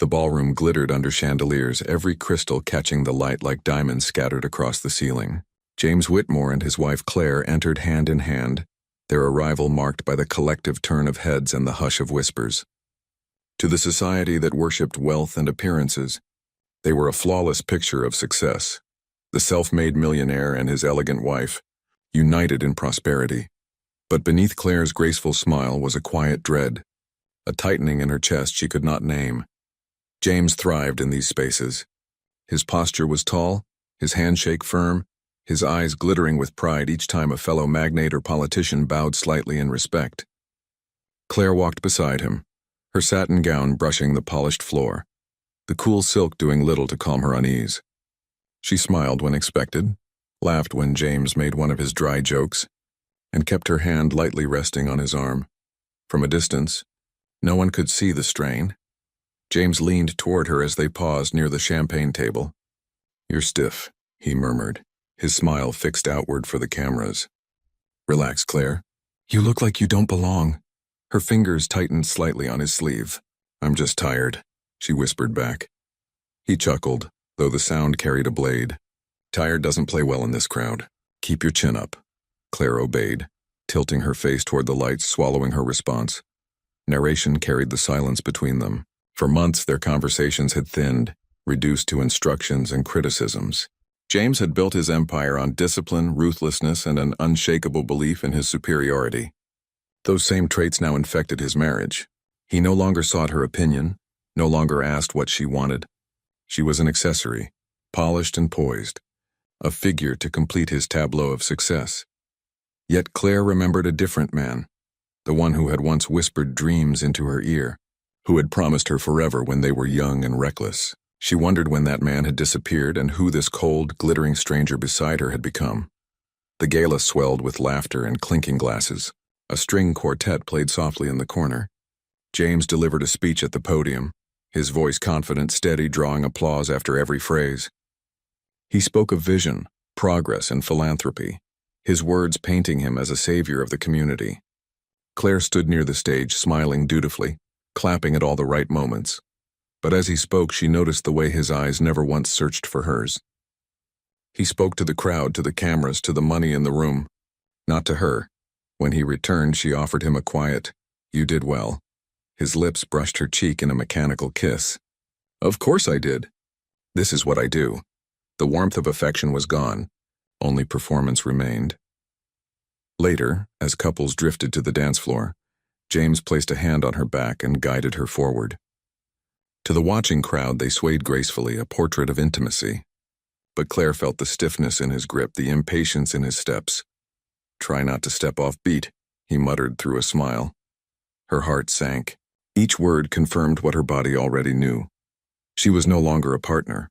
The ballroom glittered under chandeliers, every crystal catching the light like diamonds scattered across the ceiling. James Whitmore and his wife Claire entered hand in hand, their arrival marked by the collective turn of heads and the hush of whispers. To the society that worshipped wealth and appearances, they were a flawless picture of success. The self-made millionaire and his elegant wife, united in prosperity. But beneath Claire's graceful smile was a quiet dread, a tightening in her chest she could not name. James thrived in these spaces. His posture was tall, his handshake firm, his eyes glittering with pride each time a fellow magnate or politician bowed slightly in respect. Claire walked beside him, her satin gown brushing the polished floor, the cool silk doing little to calm her unease. She smiled when expected, laughed when James made one of his dry jokes, and kept her hand lightly resting on his arm. From a distance, no one could see the strain. James leaned toward her as they paused near the champagne table. "You're stiff," he murmured, his smile fixed outward for the cameras. "Relax, Claire. You look like you don't belong." Her fingers tightened slightly on his sleeve. "I'm just tired," she whispered back. He chuckled, though the sound carried a blade. "Tired doesn't play well in this crowd. Keep your chin up." Claire obeyed, tilting her face toward the lights, swallowing her response. Narration carried the silence between them. For months their conversations had thinned, reduced to instructions and criticisms. James had built his empire on discipline, ruthlessness, and an unshakable belief in his superiority. Those same traits now infected his marriage. He no longer sought her opinion, no longer asked what she wanted. She was an accessory, polished and poised, a figure to complete his tableau of success. Yet Claire remembered a different man, the one who had once whispered dreams into her ear, who had promised her forever when they were young and reckless. She wondered when that man had disappeared and who this cold, glittering stranger beside her had become. The gala swelled with laughter and clinking glasses. A string quartet played softly in the corner. James delivered a speech at the podium, his voice confident, steady, drawing applause after every phrase. He spoke of vision, progress, and philanthropy, his words painting him as a savior of the community. Claire stood near the stage, smiling dutifully, clapping at all the right moments. But as he spoke, she noticed the way his eyes never once searched for hers. He spoke to the crowd, to the cameras, to the money in the room, not to her. When he returned, she offered him a quiet, "You did well." His lips brushed her cheek in a mechanical kiss. "Of course I did. This is what I do." The warmth of affection was gone. Only performance remained. Later, as couples drifted to the dance floor, James placed a hand on her back and guided her forward. To the watching crowd, they swayed gracefully, a portrait of intimacy. But Claire felt the stiffness in his grip, the impatience in his steps. "Try not to step off beat," he muttered through a smile. Her heart sank. Each word confirmed what her body already knew. She was no longer a partner,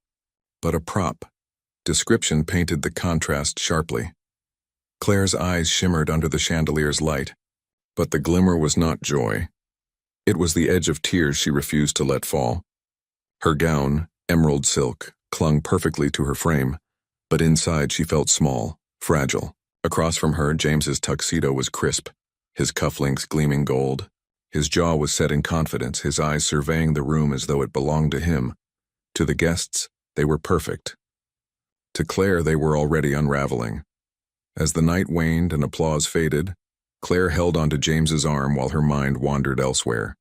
but a prop. Description painted the contrast sharply. Claire's eyes shimmered under the chandelier's light, but the glimmer was not joy. It was the edge of tears she refused to let fall. Her gown, emerald silk, clung perfectly to her frame, but inside she felt small, fragile. Across from her, James's tuxedo was crisp, his cufflinks gleaming gold. His jaw was set in confidence, his eyes surveying the room as though it belonged to him. To the guests, they were perfect. To Claire, they were already unraveling. As the night waned and applause faded, Claire held onto James's arm while her mind wandered elsewhere.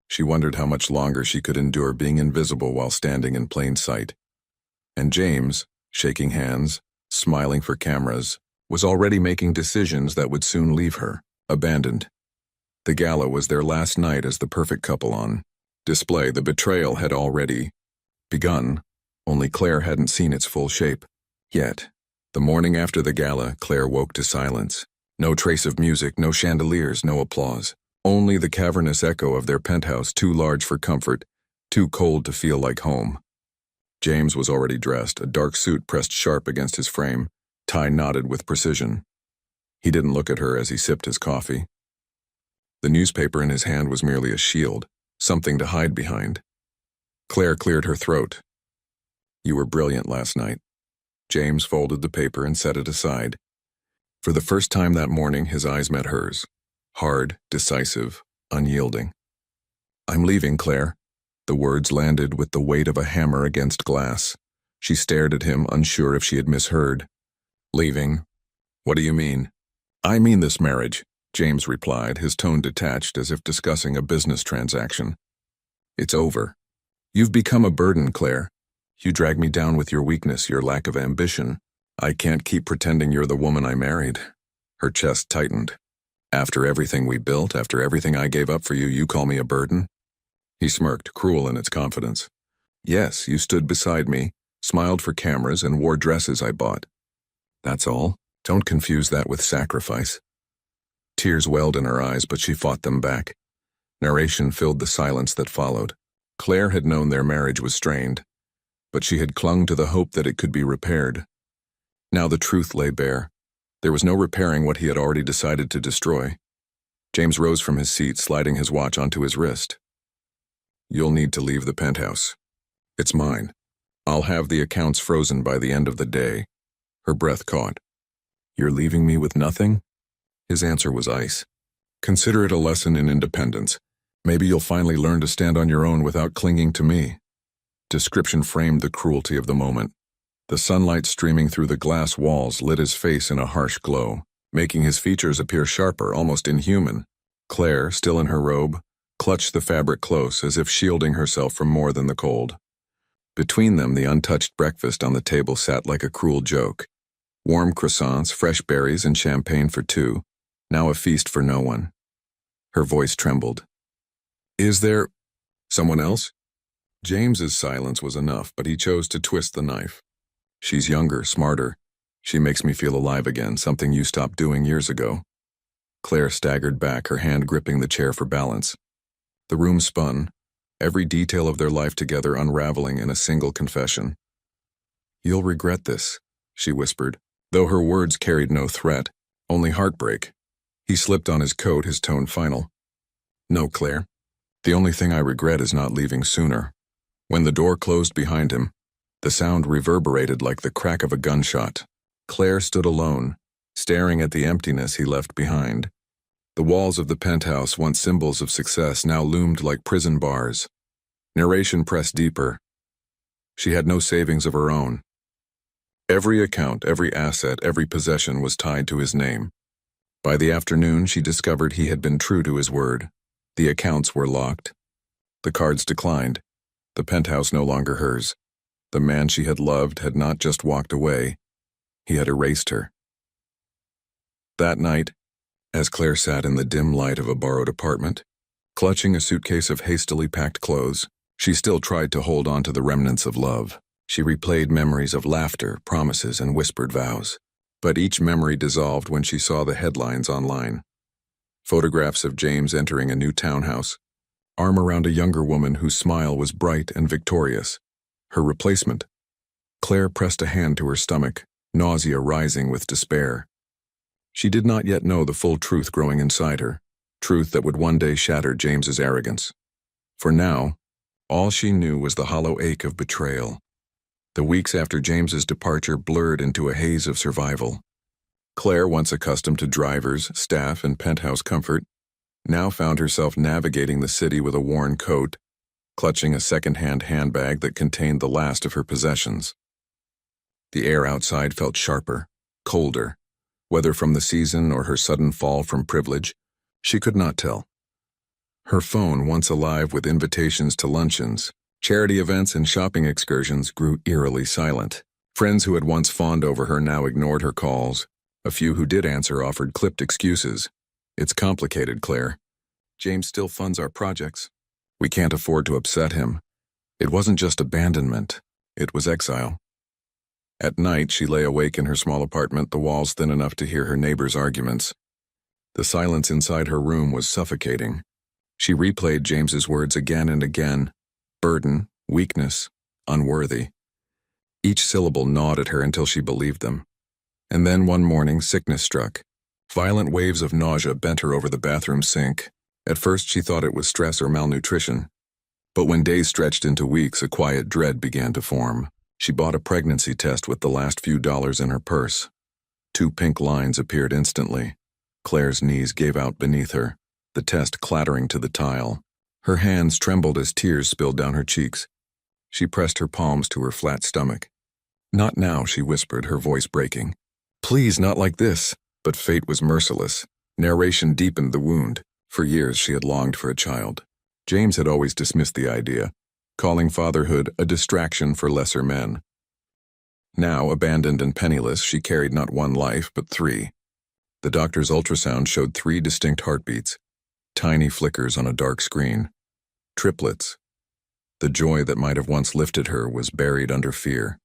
She wondered how much longer she could endure being invisible while standing in plain sight. And James, shaking hands, smiling for cameras, was already making decisions that would soon leave her, abandoned. The gala was their last night as the perfect couple on display. The betrayal had already begun, only Claire hadn't seen its full shape yet. The morning after the gala, Claire woke to silence. No trace of music, no chandeliers, no applause. Only the cavernous echo of their penthouse, too large for comfort, too cold to feel like home. James was already dressed, a dark suit pressed sharp against his frame, tie knotted with precision. He didn't look at her as he sipped his coffee. The newspaper in his hand was merely a shield, something to hide behind. Claire cleared her throat. "You were brilliant last night." James folded the paper and set it aside. For the first time that morning, his eyes met hers. Hard, decisive, unyielding. "I'm leaving, Claire." The words landed with the weight of a hammer against glass. She stared at him, unsure if she had misheard. Leaving? What do you mean? I mean this marriage, James replied, his tone detached as if discussing a business transaction. It's over. You've become a burden, Claire. You drag me down with your weakness, your lack of ambition. I can't keep pretending you're the woman I married. Her chest tightened. After everything we built, after everything I gave up for you, you call me a burden? He smirked, cruel in its confidence. Yes, you stood beside me, smiled for cameras, and wore dresses I bought. That's all. Don't confuse that with sacrifice. Tears welled in her eyes, but she fought them back. Narration filled the silence that followed. Claire had known their marriage was strained, but she had clung to the hope that it could be repaired. Now the truth lay bare. There was no repairing what he had already decided to destroy. James rose from his seat, sliding his watch onto his wrist. You'll need to leave the penthouse. It's mine. I'll have the accounts frozen by the end of the day. Her breath caught. You're leaving me with nothing? His answer was ice. Consider it a lesson in independence. Maybe you'll finally learn to stand on your own without clinging to me. Description framed the cruelty of the moment. The sunlight streaming through the glass walls lit his face in a harsh glow, making his features appear sharper, almost inhuman. Claire, still in her robe, clutched the fabric close as if shielding herself from more than the cold. Between them, the untouched breakfast on the table sat like a cruel joke. Warm croissants, fresh berries, and champagne for two, now a feast for no one. Her voice trembled. Is there someone else? James's silence was enough, but he chose to twist the knife. She's younger, smarter. She makes me feel alive again, something you stopped doing years ago. Claire staggered back, her hand gripping the chair for balance. The room spun, every detail of their life together unraveling in a single confession. You'll regret this, she whispered, though her words carried no threat, only heartbreak. He slipped on his coat, his tone final. No, Claire. The only thing I regret is not leaving sooner. When the door closed behind him, the sound reverberated like the crack of a gunshot. Claire stood alone, staring at the emptiness he left behind. The walls of the penthouse, once symbols of success, now loomed like prison bars. Narration pressed deeper. She had no savings of her own. Every account, every asset, every possession was tied to his name. By the afternoon, she discovered he had been true to his word. The accounts were locked. The cards declined. The penthouse no longer hers. The man she had loved had not just walked away. He had erased her. That night, as Claire sat in the dim light of a borrowed apartment, clutching a suitcase of hastily packed clothes, she still tried to hold on to the remnants of love. She replayed memories of laughter, promises, and whispered vows. But each memory dissolved when she saw the headlines online. Photographs of James entering a new townhouse, arm around a younger woman whose smile was bright and victorious. Her replacement. Claire pressed a hand to her stomach, nausea rising with despair. She did not yet know the full truth growing inside her, truth that would one day shatter James's arrogance. For now, all she knew was the hollow ache of betrayal. The weeks after James's departure blurred into a haze of survival. Claire, once accustomed to drivers, staff, and penthouse comfort, now found herself navigating the city with a worn coat, clutching a second-hand handbag that contained the last of her possessions. The air outside felt sharper, colder, whether from the season or her sudden fall from privilege, she could not tell. Her phone, once alive with invitations to luncheons, charity events, and shopping excursions, grew eerily silent. Friends who had once fawned over her now ignored her calls. A few who did answer offered clipped excuses. It's complicated, Claire. James still funds our projects. We can't afford to upset him. It wasn't just abandonment. It was exile. At night, she lay awake in her small apartment, the walls thin enough to hear her neighbors' arguments. The silence inside her room was suffocating. She replayed James's words again and again. Burden, weakness, unworthy. Each syllable gnawed at her until she believed them. And then one morning, sickness struck. Violent waves of nausea bent her over the bathroom sink. At first, she thought it was stress or malnutrition. But when days stretched into weeks, a quiet dread began to form. She bought a pregnancy test with the last few dollars in her purse. 2 pink lines appeared instantly. Claire's knees gave out beneath her, the test clattering to the tile. Her hands trembled as tears spilled down her cheeks. She pressed her palms to her flat stomach. "Not now," she whispered, her voice breaking. "Please, not like this." But fate was merciless. Narration deepened the wound. For years she had longed for a child. James had always dismissed the idea, calling fatherhood a distraction for lesser men. Now, abandoned and penniless, she carried not one life, but three. The doctor's ultrasound showed 3 distinct heartbeats, tiny flickers on a dark screen. Triplets. The joy that might have once lifted her was buried under fear.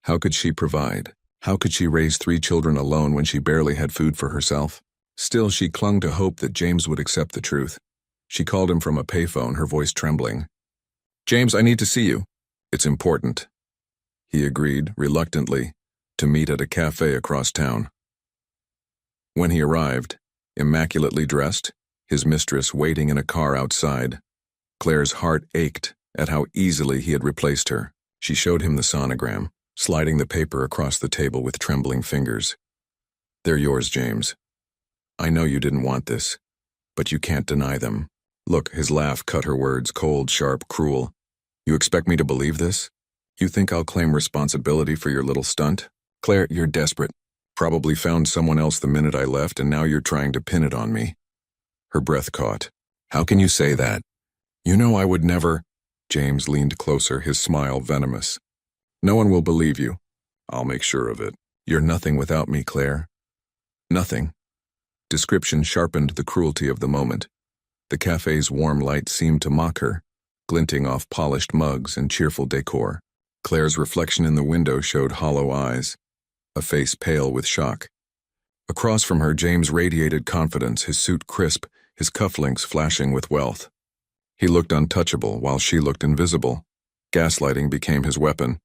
How could she provide? How could she raise 3 children alone when she barely had food for herself? Still, she clung to hope that James would accept the truth. She called him from a payphone, her voice trembling. "James, I need to see you." "It's important." He agreed, reluctantly, to meet at a cafe across town. When he arrived, immaculately dressed, his mistress waiting in a car outside, Claire's heart ached at how easily he had replaced her. She showed him the sonogram, sliding the paper across the table with trembling fingers. "They're yours, James. I know you didn't want this, but you can't deny them." Look, his laugh cut her words, cold, sharp, cruel. "You expect me to believe this? You think I'll claim responsibility for your little stunt? Claire, you're desperate. Probably found someone else the minute I left, and now you're trying to pin it on me." Her breath caught. "How can you say that? You know I would never." James leaned closer, his smile venomous. "No one will believe you. I'll make sure of it. You're nothing without me, Claire. Nothing." Description sharpened the cruelty of the moment. The cafe's warm light seemed to mock her, glinting off polished mugs and cheerful decor. Claire's reflection in the window showed hollow eyes, a face pale with shock. Across from her, James radiated confidence, his suit crisp, his cufflinks flashing with wealth. He looked untouchable while she looked invisible. Gaslighting became his weapon.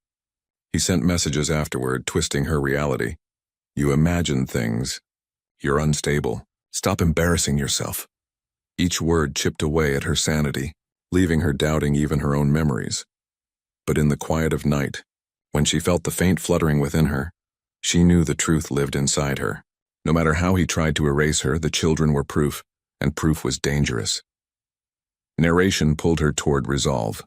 He sent messages afterward, twisting her reality. "You imagine things. You're unstable. Stop embarrassing yourself." Each word chipped away at her sanity, leaving her doubting even her own memories. But in the quiet of night, when she felt the faint fluttering within her, she knew the truth lived inside her. No matter how he tried to erase her, the children were proof, and proof was dangerous. Narration pulled her toward resolve.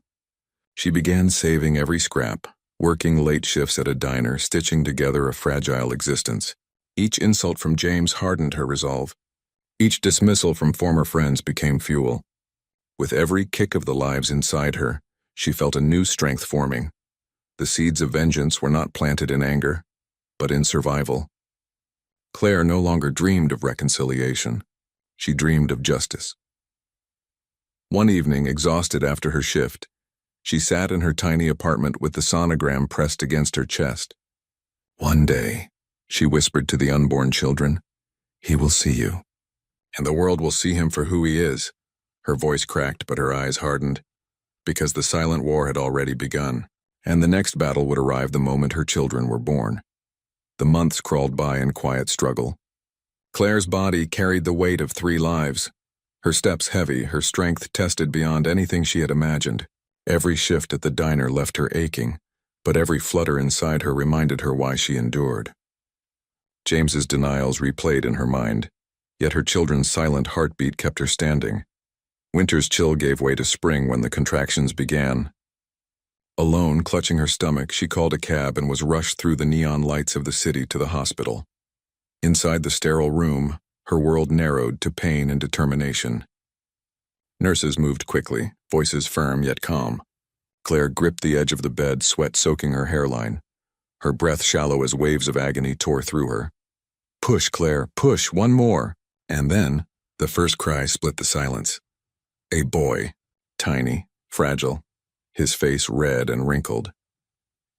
She began saving every scrap, working late shifts at a diner, stitching together a fragile existence. Each insult from James hardened her resolve. Each dismissal from former friends became fuel. With every kick of the lives inside her, she felt a new strength forming. The seeds of vengeance were not planted in anger, but in survival. Claire no longer dreamed of reconciliation. She dreamed of justice. One evening, exhausted after her shift, she sat in her tiny apartment with the sonogram pressed against her chest. "One day," she whispered to the unborn children, "he will see you. And the world will see him for who he is." Her voice cracked, but her eyes hardened, because the silent war had already begun, and the next battle would arrive the moment her children were born. The months crawled by in quiet struggle. Claire's body carried the weight of 3 lives. Her steps heavy, her strength tested beyond anything she had imagined. Every shift at the diner left her aching, but every flutter inside her reminded her why she endured. James's denials replayed in her mind, yet her children's silent heartbeat kept her standing. Winter's chill gave way to spring when the contractions began. Alone, clutching her stomach, she called a cab and was rushed through the neon lights of the city to the hospital. Inside the sterile room, her world narrowed to pain and determination. Nurses moved quickly, voices firm yet calm. Claire gripped the edge of the bed, sweat soaking her hairline. Her breath shallow as waves of agony tore through her. "Push, Claire, push, one more." And then, the first cry split the silence. A boy, tiny, fragile, his face red and wrinkled.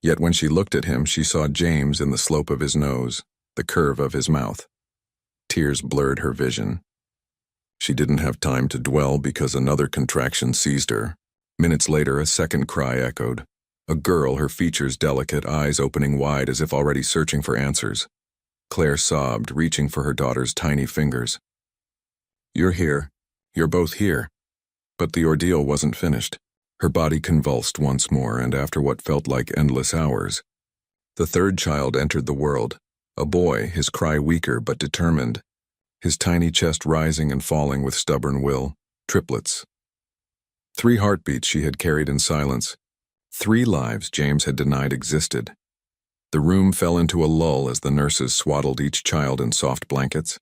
Yet when she looked at him, she saw James in the slope of his nose, the curve of his mouth. Tears blurred her vision. She didn't have time to dwell because another contraction seized her. Minutes later, a second cry echoed. A girl, her features delicate, eyes opening wide as if already searching for answers. Claire sobbed, reaching for her daughter's tiny fingers. "You're here. You're both here." But the ordeal wasn't finished. Her body convulsed once more, and after what felt like endless hours, the third child entered the world. A boy, his cry weaker but determined, his tiny chest rising and falling with stubborn will. Triplets. 3 heartbeats she had carried in silence. 3 lives James had denied existed. The room fell into a lull as the nurses swaddled each child in soft blankets,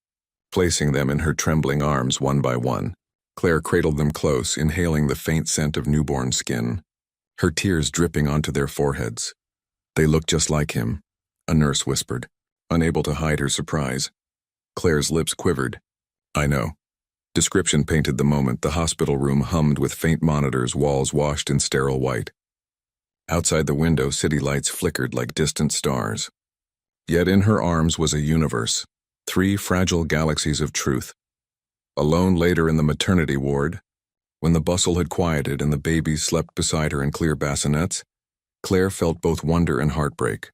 placing them in her trembling arms one by one. Claire cradled them close, inhaling the faint scent of newborn skin, her tears dripping onto their foreheads. "They look just like him," a nurse whispered, unable to hide her surprise. Claire's lips quivered. "I know." Description painted the moment. The hospital room hummed with faint monitors, walls washed in sterile white. Outside the window, city lights flickered like distant stars. Yet in her arms was a universe, 3 fragile galaxies of truth. Alone later in the maternity ward, when the bustle had quieted and the babies slept beside her in clear bassinets, Claire felt both wonder and heartbreak.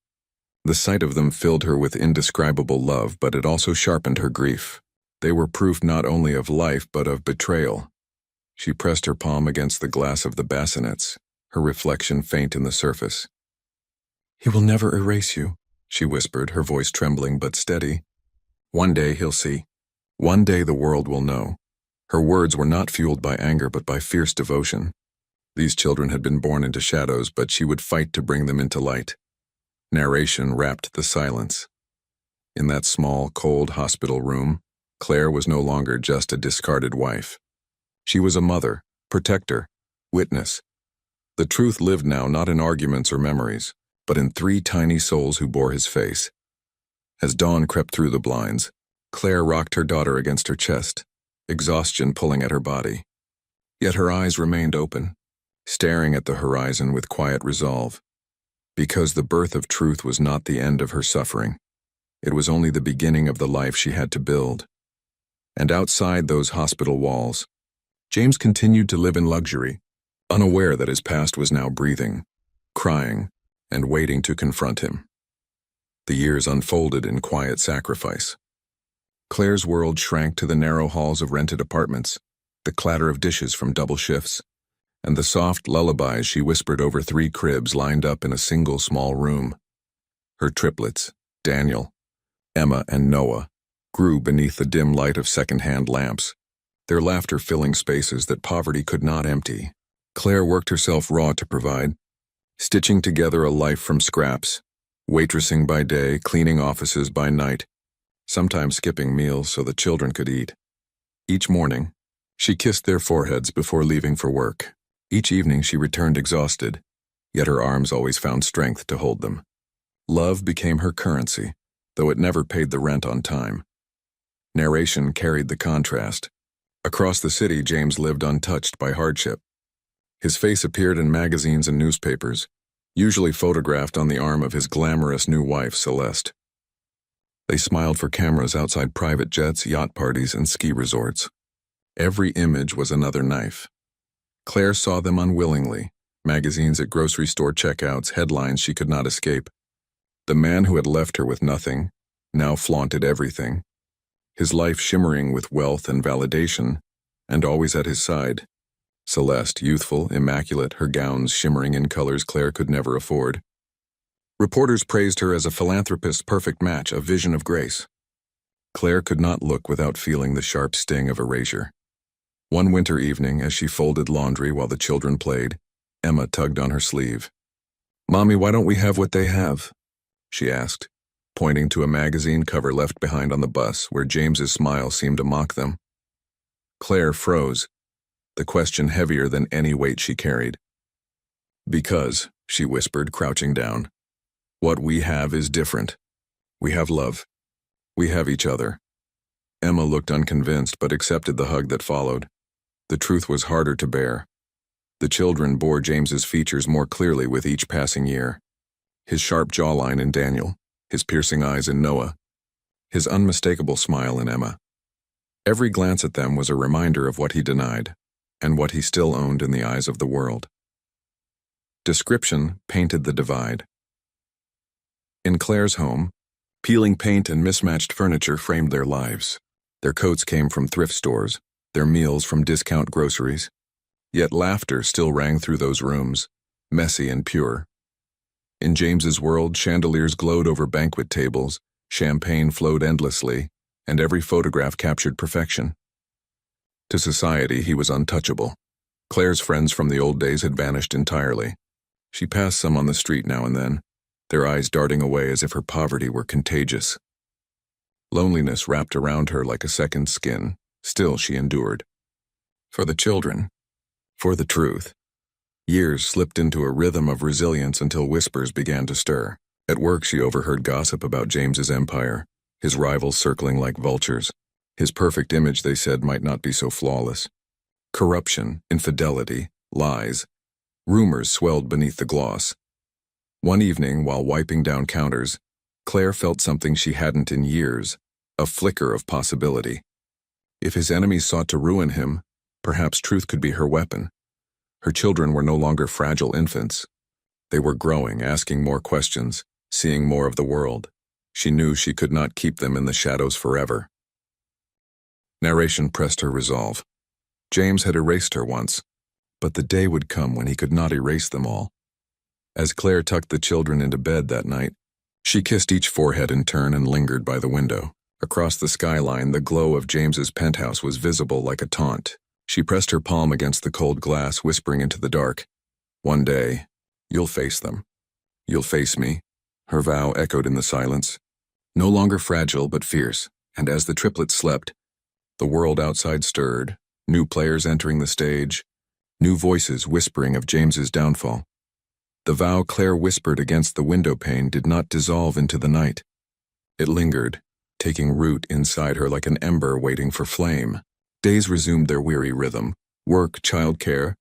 The sight of them filled her with indescribable love, but it also sharpened her grief. They were proof not only of life but of betrayal. She pressed her palm against the glass of the bassinets, her reflection faint in the surface. "He will never erase you," she whispered, her voice trembling but steady. "One day he'll see. One day the world will know." Her words were not fueled by anger but by fierce devotion. These children had been born into shadows, but she would fight to bring them into light. Narration wrapped the silence. In that small, cold hospital room, Claire was no longer just a discarded wife. She was a mother, protector, witness. The truth lived now not in arguments or memories, but in 3 tiny souls who bore his face. As dawn crept through the blinds, Claire rocked her daughter against her chest, exhaustion pulling at her body. Yet her eyes remained open, staring at the horizon with quiet resolve. Because the birth of truth was not the end of her suffering. It was only the beginning of the life she had to build. And outside those hospital walls, James continued to live in luxury, unaware that his past was now breathing, crying, and waiting to confront him. The years unfolded in quiet sacrifice. Claire's world shrank to the narrow halls of rented apartments, the clatter of dishes from double shifts, and the soft lullabies she whispered over 3 cribs lined up in a single small room. Her triplets, Daniel, Emma, and Noah, grew beneath the dim light of second-hand lamps, their laughter filling spaces that poverty could not empty. Claire worked herself raw to provide, stitching together a life from scraps, waitressing by day, cleaning offices by night, sometimes skipping meals so the children could eat. Each morning, she kissed their foreheads before leaving for work. Each evening she returned exhausted, yet her arms always found strength to hold them. Love became her currency, though it never paid the rent on time. Narration carried the contrast. Across the city, James lived untouched by hardship. His face appeared in magazines and newspapers, usually photographed on the arm of his glamorous new wife, Celeste. They smiled for cameras outside private jets, yacht parties, and ski resorts. Every image was another knife. Claire saw them unwillingly, magazines at grocery store checkouts, headlines she could not escape. The man who had left her with nothing now flaunted everything, his life shimmering with wealth and validation, and always at his side. Celeste, youthful, immaculate, her gowns shimmering in colors Claire could never afford. Reporters praised her as a philanthropist's perfect match, a vision of grace. Claire could not look without feeling the sharp sting of erasure. One winter evening, as she folded laundry while the children played, Emma tugged on her sleeve. "Mommy, why don't we have what they have?" she asked, pointing to a magazine cover left behind on the bus where James's smile seemed to mock them. Claire froze, the question heavier than any weight she carried. "Because," she whispered, crouching down, "what we have is different. We have love. We have each other." Emma looked unconvinced but accepted the hug that followed. The truth was harder to bear. The children bore James's features more clearly with each passing year. His sharp jawline in Daniel, his piercing eyes in Noah, his unmistakable smile in Emma. Every glance at them was a reminder of what he denied, and what he still owned in the eyes of the world. Description painted the divide. In Claire's home, peeling paint and mismatched furniture framed their lives. Their coats came from thrift stores, their meals from discount groceries. Yet laughter still rang through those rooms, messy and pure. In James's world, chandeliers glowed over banquet tables, champagne flowed endlessly, and every photograph captured perfection. To society, he was untouchable, Claire's friends from the old days had vanished entirely. She passed some on the street now and then, their eyes darting away as if her poverty were contagious. Loneliness wrapped around her like a second skin. Still she endured. For the children. For the truth. Years slipped into a rhythm of resilience until whispers began to stir. At work she overheard gossip about James's empire, his rivals circling like vultures. His perfect image, they said, might not be so flawless. Corruption, infidelity, lies. Rumors swelled beneath the gloss. One evening, while wiping down counters, Claire felt something she hadn't in years, a flicker of possibility. If his enemies sought to ruin him, perhaps truth could be her weapon. Her children were no longer fragile infants. They were growing, asking more questions, seeing more of the world. She knew she could not keep them in the shadows forever. Narration pressed her resolve. James had erased her once, but the day would come when he could not erase them all. As Claire tucked the children into bed that night, she kissed each forehead in turn and lingered by the window. Across the skyline, the glow of James's penthouse was visible like a taunt. She pressed her palm against the cold glass, whispering into the dark, "One day, you'll face them. You'll face me." Her vow echoed in the silence, no longer fragile but fierce, and as the triplets slept, the world outside stirred, new players entering the stage, new voices whispering of James's downfall. The vow Claire whispered against the window pane did not dissolve into the night. It lingered, taking root inside her like an ember waiting for flame. Days resumed their weary rhythm, work, childcare,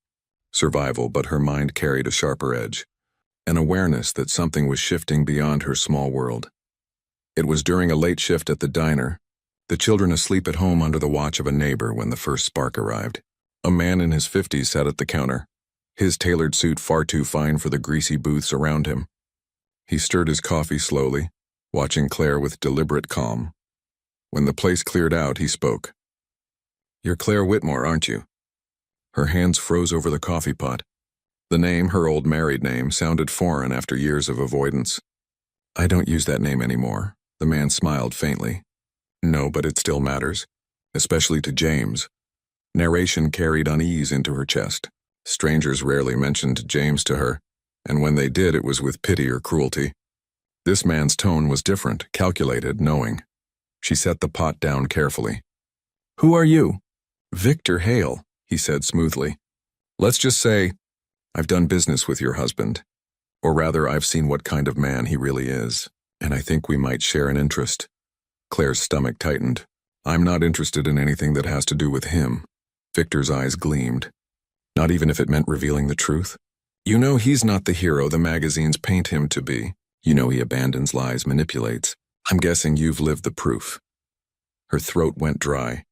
survival, but her mind carried a sharper edge, an awareness that something was shifting beyond her small world. It was during a late shift at the diner, the children asleep at home under the watch of a neighbor, when the first spark arrived. A man in his 50s sat at the counter, his tailored suit far too fine for the greasy booths around him. He stirred his coffee slowly, watching Claire with deliberate calm. When the place cleared out, he spoke. "You're Claire Whitmore, aren't you?" Her hands froze over the coffee pot. The name, her old married name, sounded foreign after years of avoidance. "I don't use that name anymore," the man smiled faintly. "No, but it still matters, especially to James." Narration carried unease into her chest. Strangers rarely mentioned James to her, and when they did, it was with pity or cruelty. This man's tone was different, calculated, knowing. She set the pot down carefully. "Who are you?" "Victor Hale," he said smoothly. "Let's just say, I've done business with your husband. Or rather, I've seen what kind of man he really is, and I think we might share an interest." Claire's stomach tightened. "I'm not interested in anything that has to do with him." Victor's eyes gleamed. "Not even if it meant revealing the truth?" "You know he's not the hero the magazines paint him to be. You know he abandons, lies, manipulates. I'm guessing you've lived the proof." Her throat went dry.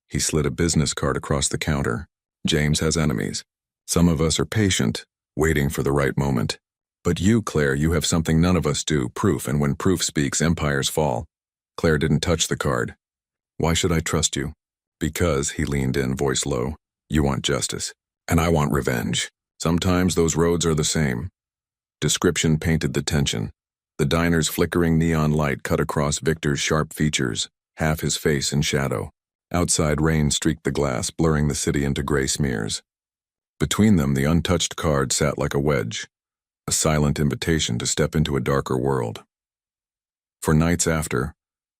He slid a business card across the counter. "James has enemies. Some of us are patient, waiting for the right moment. But you, Claire, you have something none of us do, proof, and when proof speaks, empires fall." Claire didn't touch the card. "Why should I trust you?" "Because," he leaned in, voice low, "you want justice, and I want revenge. Sometimes those roads are the same." Description painted the tension. The diner's flickering neon light cut across Victor's sharp features, half his face in shadow. Outside, rain streaked the glass, blurring the city into gray smears. Between them, the untouched card sat like a wedge, a silent invitation to step into a darker world. For nights after,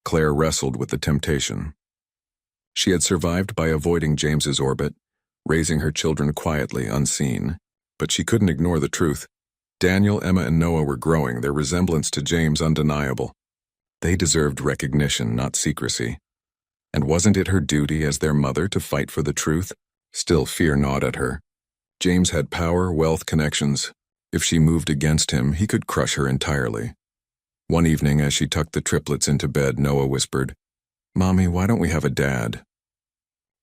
Claire wrestled with the temptation. She had survived by avoiding James's orbit, raising her children quietly, unseen, but she couldn't ignore the truth. Daniel, Emma, and Noah were growing, their resemblance to James undeniable. They deserved recognition, not secrecy. And wasn't it her duty as their mother to fight for the truth? Still, fear gnawed at her. James had power, wealth, connections. If she moved against him, he could crush her entirely. One evening, as she tucked the triplets into bed, Noah whispered, "Mommy, why don't we have a dad?"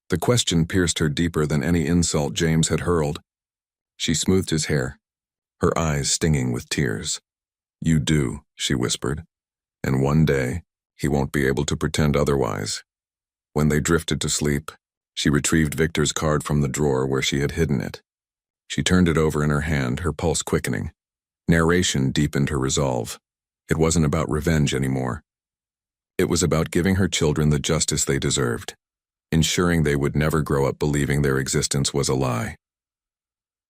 The question pierced her deeper than any insult James had hurled. She smoothed his hair, her eyes stinging with tears. "You do," she whispered, "and one day, he won't be able to pretend otherwise." When they drifted to sleep, she retrieved Victor's card from the drawer where she had hidden it. She turned it over in her hand, her pulse quickening. Narration deepened her resolve. It wasn't about revenge anymore. It was about giving her children the justice they deserved, ensuring they would never grow up believing their existence was a lie.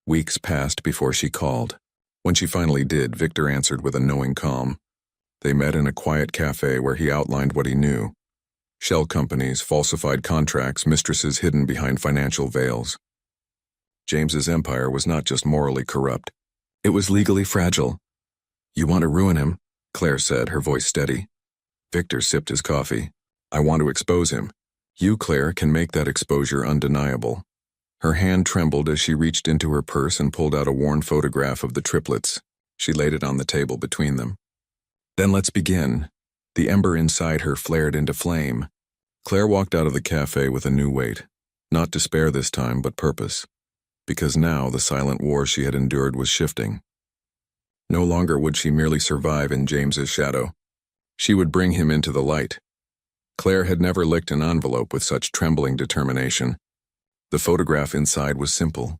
Weeks passed before she called. When she finally did, Victor answered with a knowing calm. They met in a quiet cafe where he outlined what he knew. Shell companies, falsified contracts, mistresses hidden behind financial veils. James's empire was not just morally corrupt. It was legally fragile. "You want to ruin him," Claire said, her voice steady. Victor sipped his coffee. "I want to expose him. You, Claire, can make that exposure undeniable." Her hand trembled as she reached into her purse and pulled out a worn photograph of the triplets. She laid it on the table between them. "Then let's begin." The ember inside her flared into flame. Claire walked out of the cafe with a new weight. Not despair this time, but purpose. Because now the silent war she had endured was shifting. No longer would she merely survive in James's shadow. She would bring him into the light. Claire had never licked an envelope with such trembling determination. The photograph inside was simple.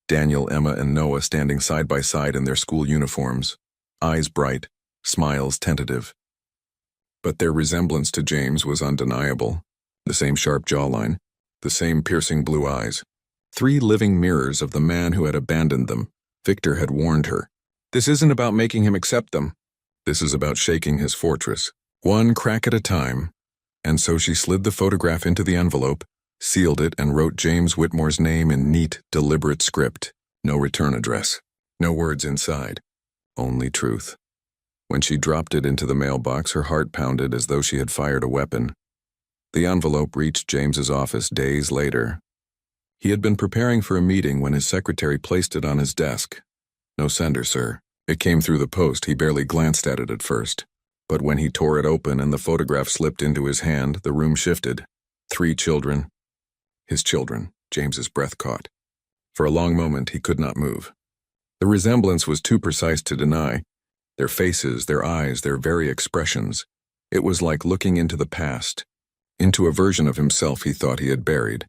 Daniel, Emma, and Noah standing side by side in their school uniforms, eyes bright, smiles tentative. But their resemblance to James was undeniable. The same sharp jawline, the same piercing blue eyes. 3 living mirrors of the man who had abandoned them. Victor had warned her. This isn't about making him accept them. This is about shaking his fortress, one crack at a time. And so she slid the photograph into the envelope, sealed it, and wrote James Whitmore's name in neat, deliberate script. No return address. No words inside. Only truth. When she dropped it into the mailbox, her heart pounded as though she had fired a weapon. The envelope reached James's office days later. He had been preparing for a meeting when his secretary placed it on his desk. "No sender, sir." It came through the post. He barely glanced at it at first. But when he tore it open and the photograph slipped into his hand, the room shifted. 3 children. His children. James's breath caught. For a long moment, he could not move. The resemblance was too precise to deny. Their faces, their eyes, their very expressions. It was like looking into the past, into a version of himself he thought he had buried.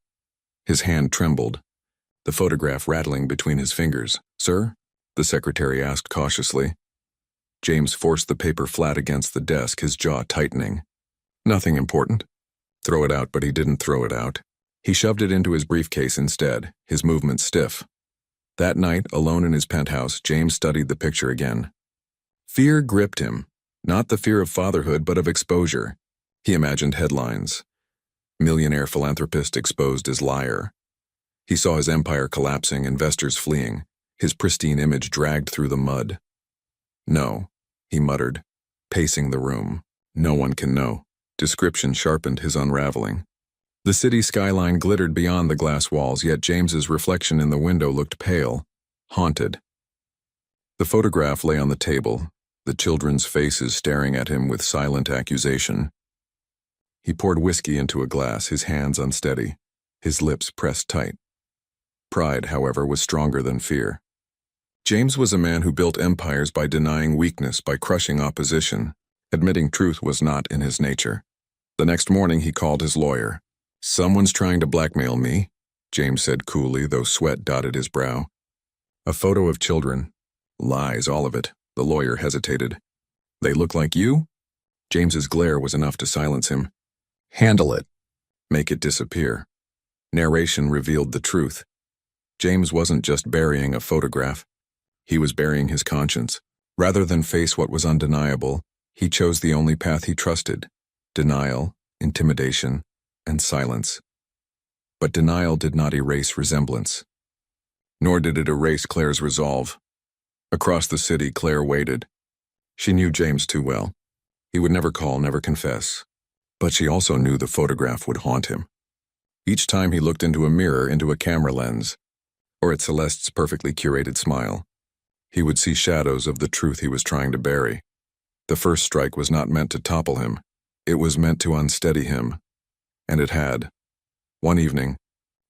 His hand trembled, the photograph rattling between his fingers. "Sir?" the secretary asked cautiously. James forced the paper flat against the desk, his jaw tightening. "Nothing important." Throw it out, but he didn't throw it out. He shoved it into his briefcase instead, his movements stiff. That night, alone in his penthouse, James studied the picture again. Fear gripped him, not the fear of fatherhood, but of exposure. He imagined headlines. Millionaire philanthropist exposed as liar. He saw his empire collapsing, investors fleeing, his pristine image dragged through the mud. "No," he muttered, pacing the room. "No one can know." Description sharpened his unraveling. The city skyline glittered beyond the glass walls, yet James's reflection in the window looked pale, haunted. The photograph lay on the table, the children's faces staring at him with silent accusation. He poured whiskey into a glass, his hands unsteady, his lips pressed tight. Pride, however, was stronger than fear. James was a man who built empires by denying weakness, by crushing opposition. Admitting truth was not in his nature. The next morning he called his lawyer. "Someone's trying to blackmail me," James said coolly, though sweat dotted his brow. "A photo of children. Lies, all of it." The lawyer hesitated. "They look like you?" James's glare was enough to silence him. "Handle it. Make it disappear." Narration revealed the truth. James wasn't just burying a photograph. He was burying his conscience. Rather than face what was undeniable, he chose the only path he trusted: denial, intimidation, and silence. But denial did not erase resemblance. Nor did it erase Claire's resolve. Across the city, Claire waited. She knew James too well. He would never call, never confess. But she also knew the photograph would haunt him. Each time he looked into a mirror, into a camera lens, or at Celeste's perfectly curated smile, he would see shadows of the truth he was trying to bury. The first strike was not meant to topple him. It was meant to unsteady him. And it had. One evening,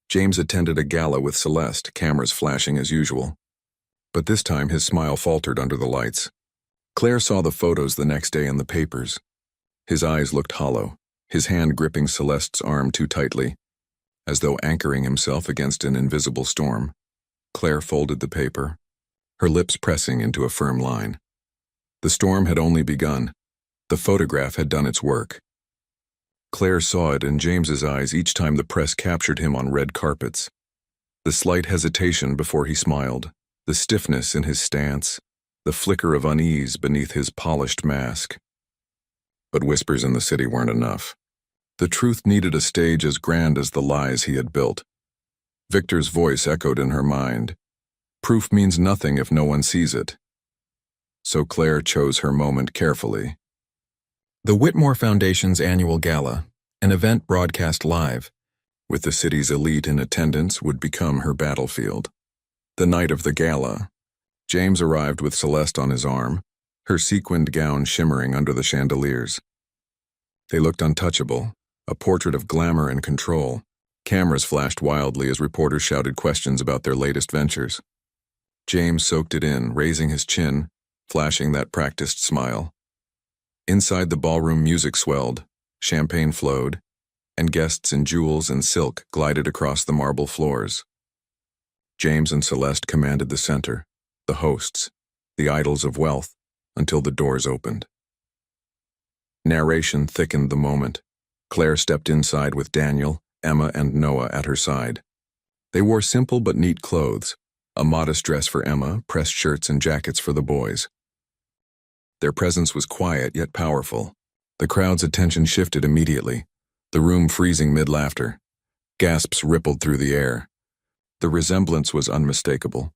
James attended a gala with Celeste, cameras flashing as usual. But this time his smile faltered under the lights. Claire saw the photos the next day in the papers. His eyes looked hollow, his hand gripping Celeste's arm too tightly, as though anchoring himself against an invisible storm. Claire folded the paper, her lips pressing into a firm line. The storm had only begun. The photograph had done its work. Claire saw it in James's eyes each time the press captured him on red carpets. The slight hesitation before he smiled, the stiffness in his stance, the flicker of unease beneath his polished mask. But whispers in the city weren't enough. The truth needed a stage as grand as the lies he had built. Victor's voice echoed in her mind. Proof means nothing if no one sees it. So Claire chose her moment carefully. The Whitmore Foundation's annual gala, an event broadcast live, with the city's elite in attendance, would become her battlefield. The night of the gala, James arrived with Celeste on his arm, her sequined gown shimmering under the chandeliers. They looked untouchable, a portrait of glamour and control. Cameras flashed wildly as reporters shouted questions about their latest ventures. James soaked it in, raising his chin, flashing that practiced smile. Inside the ballroom, music swelled, champagne flowed, and guests in jewels and silk glided across the marble floors. James and Celeste commanded the center, the hosts, the idols of wealth, until the doors opened. Narration thickened the moment. Claire stepped inside with Daniel, Emma, and Noah at her side. They wore simple but neat clothes, a modest dress for Emma, pressed shirts and jackets for the boys. Their presence was quiet yet powerful. The crowd's attention shifted immediately, the room freezing mid-laughter. Gasps rippled through the air. The resemblance was unmistakable.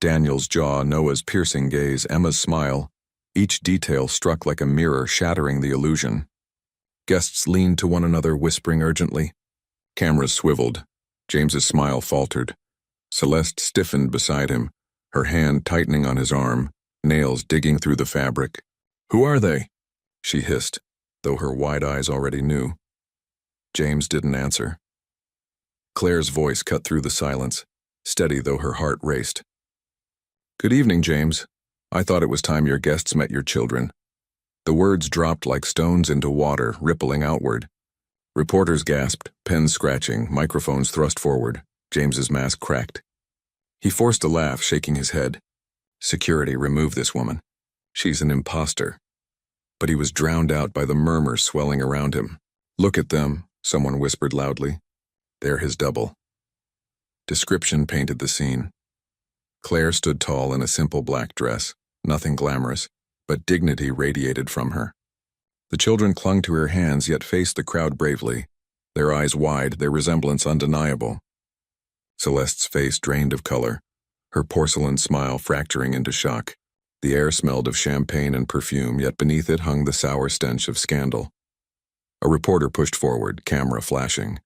Daniel's jaw, Noah's piercing gaze, Emma's smile, each detail struck like a mirror, shattering the illusion. Guests leaned to one another, whispering urgently. Cameras swiveled. James's smile faltered. Celeste stiffened beside him, her hand tightening on his arm, nails digging through the fabric. "Who are they?" she hissed, though her wide eyes already knew. James didn't answer. Claire's voice cut through the silence, steady though her heart raced. "Good evening, James. I thought it was time your guests met your children." The words dropped like stones into water, rippling outward. Reporters gasped, pens scratching, microphones thrust forward. James's mask cracked. He forced a laugh, shaking his head. "Security, remove this woman. She's an imposter." But he was drowned out by the murmurs swelling around him. "Look at them," someone whispered loudly. "They're his double." Description painted the scene. Claire stood tall in a simple black dress, nothing glamorous, but dignity radiated from her. The children clung to her hands yet faced the crowd bravely, their eyes wide, their resemblance undeniable. Celeste's face drained of color, her porcelain smile fracturing into shock. The air smelled of champagne and perfume, yet beneath it hung the sour stench of scandal. A reporter pushed forward, camera flashing.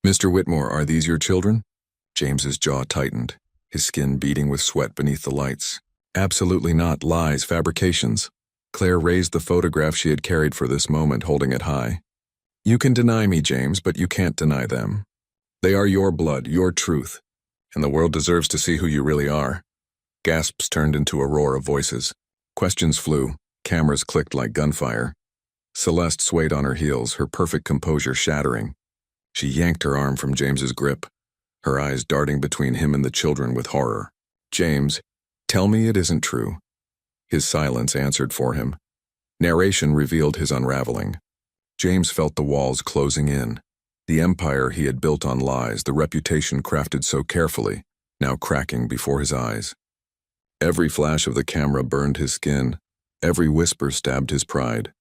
"Mr. Whitmore, are these your children?" James's jaw tightened, his skin beading with sweat beneath the lights. "Absolutely not. Lies, fabrications." Claire raised the photograph she had carried for this moment, holding it high. "You can deny me, James, but you can't deny them. They are your blood, your truth, and the world deserves to see who you really are." Gasps turned into a roar of voices. Questions flew, cameras clicked like gunfire. Celeste swayed on her heels, her perfect composure shattering. She yanked her arm from James's grip, her eyes darting between him and the children with horror. "James, tell me it isn't true." His silence answered for him. Narration revealed his unraveling. James felt the walls closing in. The empire he had built on lies, the reputation crafted so carefully, now cracking before his eyes. Every flash of the camera burned his skin. Every whisper stabbed his pride.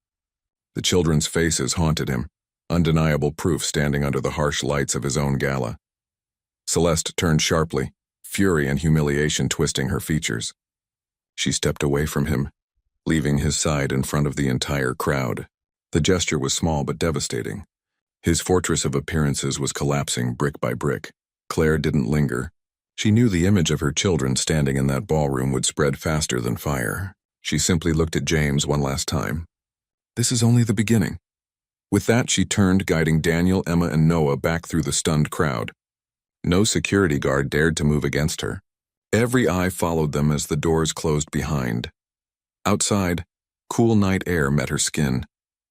The children's faces haunted him, undeniable proof standing under the harsh lights of his own gala. Celeste turned sharply, fury and humiliation twisting her features. She stepped away from him, leaving his side in front of the entire crowd. The gesture was small but devastating. His fortress of appearances was collapsing brick by brick. Claire didn't linger. She knew the image of her children standing in that ballroom would spread faster than fire. She simply looked at James one last time. This is only the beginning. With that, she turned, guiding Daniel, Emma, and Noah back through the stunned crowd. No security guard dared to move against her. Every eye followed them as the doors closed behind. Outside, cool night air met her skin,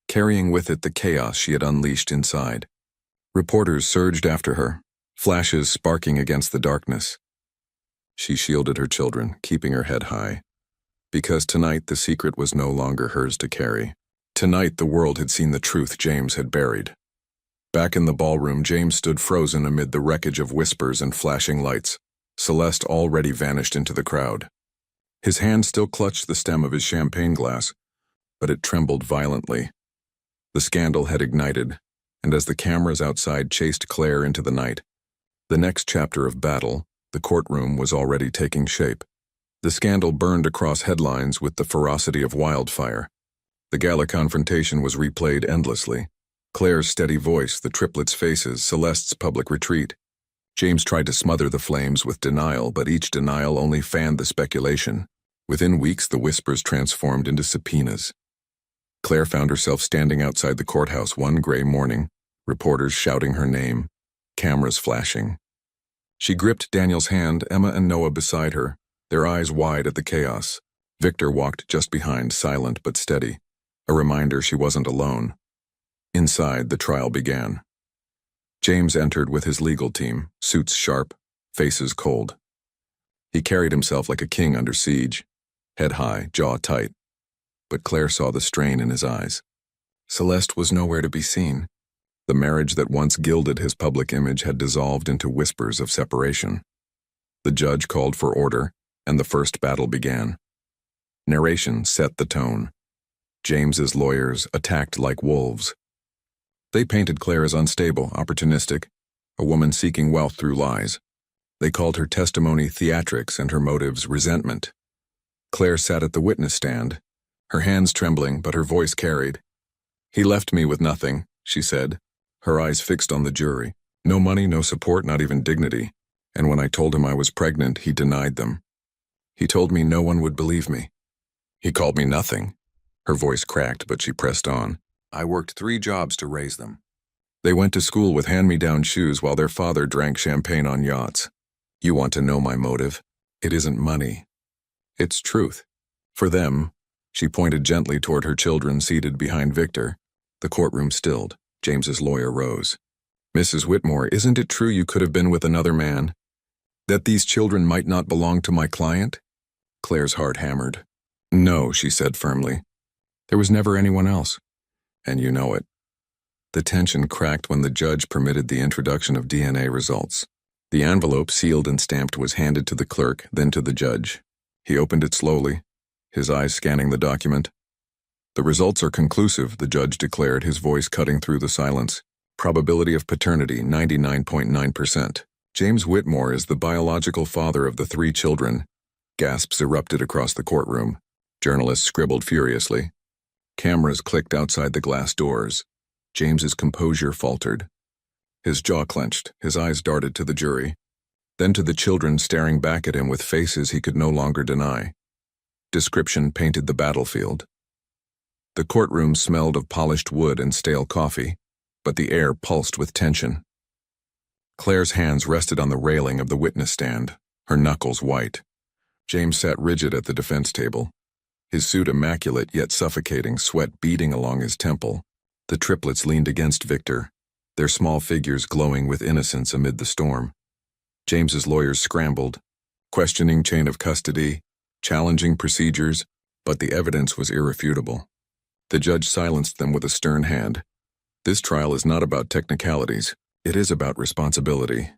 carrying with it the chaos she had unleashed inside. Reporters surged after her, flashes sparking against the darkness. She shielded her children, keeping her head high. Because tonight the secret was no longer hers to carry. Tonight the world had seen the truth James had buried. Back in the ballroom, James stood frozen amid the wreckage of whispers and flashing lights. Celeste already vanished into the crowd. His hand still clutched the stem of his champagne glass, but it trembled violently. The scandal had ignited, and as the cameras outside chased Claire into the night, the next chapter of battle, the courtroom, was already taking shape. The scandal burned across headlines with the ferocity of wildfire. The gala confrontation was replayed endlessly. Claire's steady voice, the triplets' faces, Celeste's public retreat. James tried to smother the flames with denial, but each denial only fanned the speculation. Within weeks, the whispers transformed into subpoenas. Claire found herself standing outside the courthouse one gray morning, reporters shouting her name, cameras flashing. She gripped Daniel's hand, Emma and Noah beside her, their eyes wide at the chaos. Victor walked just behind, silent but steady, a reminder she wasn't alone. Inside, the trial began. James entered with his legal team, suits sharp, faces cold. He carried himself like a king under siege, head high, jaw tight. But Claire saw the strain in his eyes. Celeste was nowhere to be seen. The marriage that once gilded his public image had dissolved into whispers of separation. The judge called for order, and the first battle began. Narration set the tone. James's lawyers attacked like wolves. They painted Claire as unstable, opportunistic, a woman seeking wealth through lies. They called her testimony theatrics and her motives resentment. Claire sat at the witness stand, her hands trembling, but her voice carried. "He left me with nothing," she said, her eyes fixed on the jury. "No money, no support, not even dignity. And when I told him I was pregnant, he denied them. He told me no one would believe me. He called me nothing." Her voice cracked, but she pressed on. "I worked 3 jobs to raise them. They went to school with hand-me-down shoes while their father drank champagne on yachts. You want to know my motive? It isn't money. It's truth. For them," she pointed gently toward her children seated behind Victor. The courtroom stilled. James's lawyer rose. "Mrs. Whitmore, isn't it true you could have been with another man? That these children might not belong to my client?" Claire's heart hammered. "No," she said firmly. "There was never anyone else. And you know it." The tension cracked when the judge permitted the introduction of DNA results. The envelope, sealed and stamped, was handed to the clerk, then to the judge. He opened it slowly, his eyes scanning the document. "The results are conclusive," the judge declared, his voice cutting through the silence. "Probability of paternity, 99.9%. James Whitmore is the biological father of the 3 children." Gasps erupted across the courtroom. Journalists scribbled furiously. Cameras clicked outside the glass doors. James's composure faltered. His jaw clenched, his eyes darted to the jury, then to the children staring back at him with faces he could no longer deny. Description painted the battlefield. The courtroom smelled of polished wood and stale coffee, but the air pulsed with tension. Claire's hands rested on the railing of the witness stand, her knuckles white. James sat rigid at the defense table, his suit immaculate yet suffocating, sweat beading along his temple. The triplets leaned against Victor, their small figures glowing with innocence amid the storm. James's lawyers scrambled, questioning chain of custody, challenging procedures, but the evidence was irrefutable. The judge silenced them with a stern hand. "This trial is not about technicalities. It is about responsibility."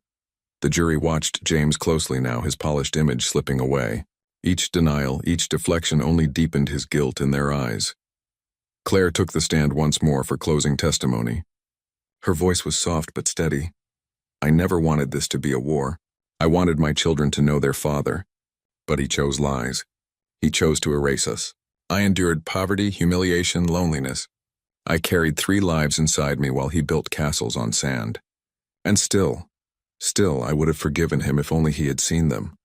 The jury watched James closely now, his polished image slipping away. Each denial, each deflection only deepened his guilt in their eyes. Claire took the stand once more for closing testimony. Her voice was soft but steady. "I never wanted this to be a war. I wanted my children to know their father. But he chose lies. He chose to erase us. I endured poverty, humiliation, loneliness. I carried 3 lives inside me while he built castles on sand. And still, I would have forgiven him if only he had seen them."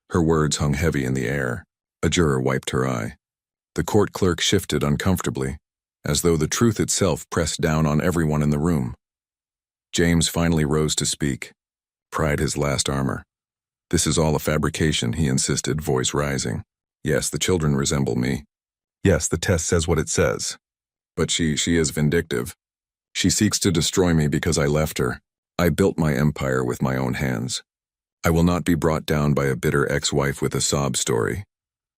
Her words hung heavy in the air. A juror wiped her eye. The court clerk shifted uncomfortably, as though the truth itself pressed down on everyone in the room. James finally rose to speak. Pride his last armor. "This is all a fabrication," he insisted, voice rising. "Yes, the children resemble me. Yes, the test says what it says. But she is vindictive. She seeks to destroy me because I left her. I built my empire with my own hands. I will not be brought down by a bitter ex-wife with a sob story."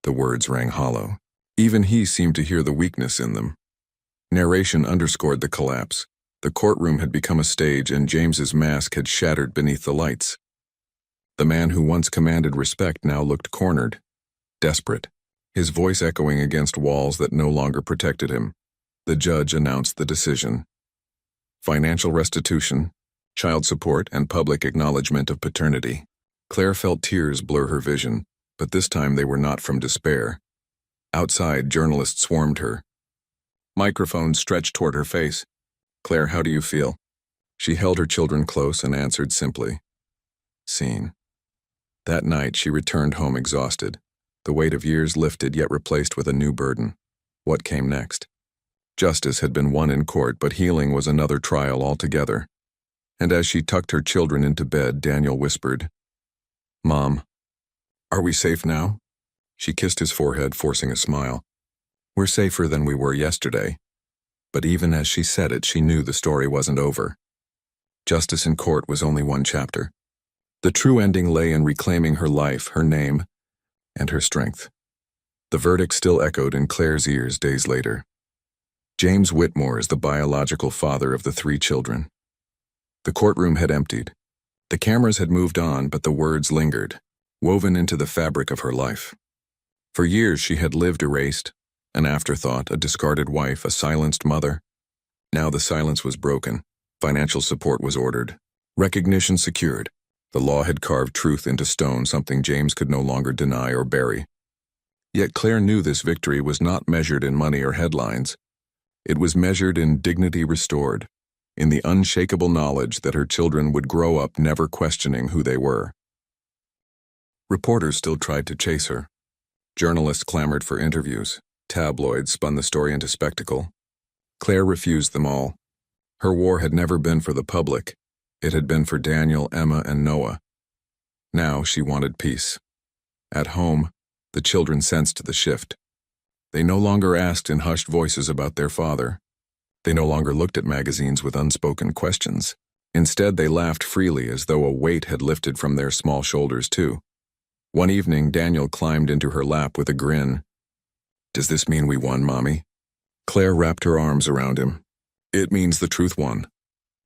The words rang hollow. Even he seemed to hear the weakness in them. Narration underscored the collapse. The courtroom had become a stage, and James's mask had shattered beneath the lights. The man who once commanded respect now looked cornered, desperate, his voice echoing against walls that no longer protected him. The judge announced the decision. Financial restitution, child support, and public acknowledgement of paternity. Claire felt tears blur her vision, but this time they were not from despair. Outside, journalists swarmed her. Microphones stretched toward her face. "Claire, how do you feel?" She held her children close and answered simply, "Seen." That night, she returned home exhausted, the weight of years lifted yet replaced with a new burden. What came next? Justice had been won in court, but healing was another trial altogether. And as she tucked her children into bed, Daniel whispered, "Mom, are we safe now?" She kissed his forehead, forcing a smile. "We're safer than we were yesterday." But even as she said it, she knew the story wasn't over. Justice in court was only one chapter. The true ending lay in reclaiming her life, her name, and her strength. The verdict still echoed in Claire's ears days later. James Whitmore is the biological father of the 3 children. The courtroom had emptied. The cameras had moved on, but the words lingered, woven into the fabric of her life. For years she had lived erased, an afterthought, a discarded wife, a silenced mother. Now the silence was broken. Financial support was ordered. Recognition secured. The law had carved truth into stone, something James could no longer deny or bury. Yet Claire knew this victory was not measured in money or headlines. It was measured in dignity restored, in the unshakable knowledge that her children would grow up never questioning who they were. Reporters still tried to chase her. Journalists clamored for interviews. Tabloids spun the story into spectacle. Claire refused them all. Her war had never been for the public. It had been for Daniel, Emma, and Noah. Now she wanted peace. At home, the children sensed the shift. They no longer asked in hushed voices about their father. They no longer looked at magazines with unspoken questions. Instead, they laughed freely as though a weight had lifted from their small shoulders too. One evening, Daniel climbed into her lap with a grin. "Does this mean we won, Mommy?" Claire wrapped her arms around him. "It means the truth won."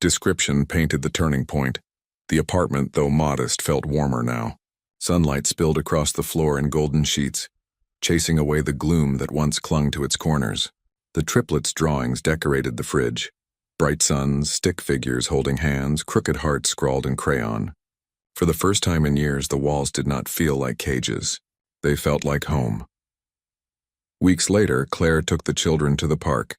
Description painted the turning point. The apartment, though modest, felt warmer now. Sunlight spilled across the floor in golden sheets, chasing away the gloom that once clung to its corners. The Triplets' drawings decorated the fridge. Bright suns, stick figures holding hands, crooked hearts scrawled in crayon. For the first time in years, the walls did not feel like cages. They felt like home. Weeks later, Claire took the children to the park.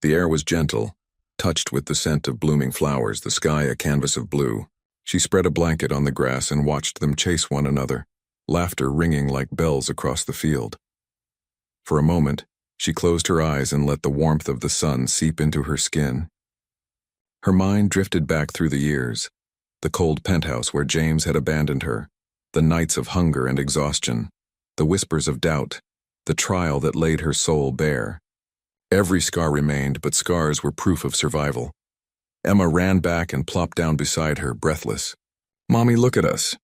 The air was gentle, touched with the scent of blooming flowers, the sky a canvas of blue. She spread a blanket on the grass and watched them chase one another, laughter ringing like bells across the field. For a moment, she closed her eyes and let the warmth of the sun seep into her skin. Her mind drifted back through the years, the cold penthouse where James had abandoned her, the nights of hunger and exhaustion, the whispers of doubt, the trial that laid her soul bare. Every scar remained, but scars were proof of survival. Emma ran back and plopped down beside her, breathless. "Mommy, look at us.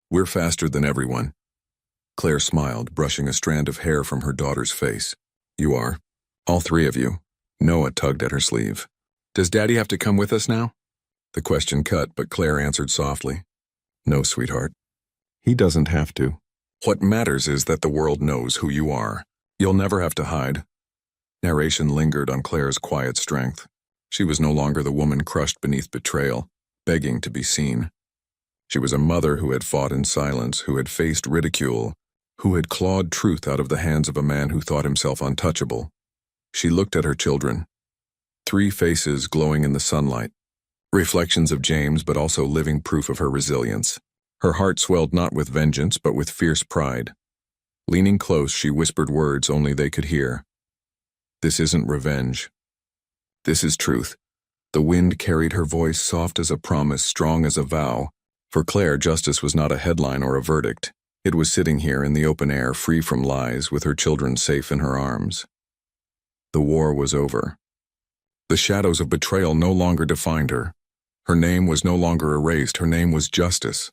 We're faster than everyone." Claire smiled, brushing a strand of hair from her daughter's face. "You are. All 3 of you." Noah tugged at her sleeve. "Does Daddy have to come with us now?" The question cut, but Claire answered softly. "No, sweetheart. He doesn't have to. What matters is that the world knows who you are. You'll never have to hide." Narration lingered on Claire's quiet strength. She was no longer the woman crushed beneath betrayal, begging to be seen. She was a mother who had fought in silence, who had faced ridicule, who had clawed truth out of the hands of a man who thought himself untouchable. She looked at her children. 3 faces glowing in the sunlight. Reflections of James, but also living proof of her resilience. Her heart swelled not with vengeance, but with fierce pride. Leaning close, she whispered words only they could hear. "This isn't revenge. This is truth." The wind carried her voice, soft as a promise, strong as a vow. For Claire, justice was not a headline or a verdict. It was sitting here in the open air, free from lies, with her children safe in her arms. The war was over. The shadows of betrayal no longer defined her. Her name was no longer erased. Her name was justice.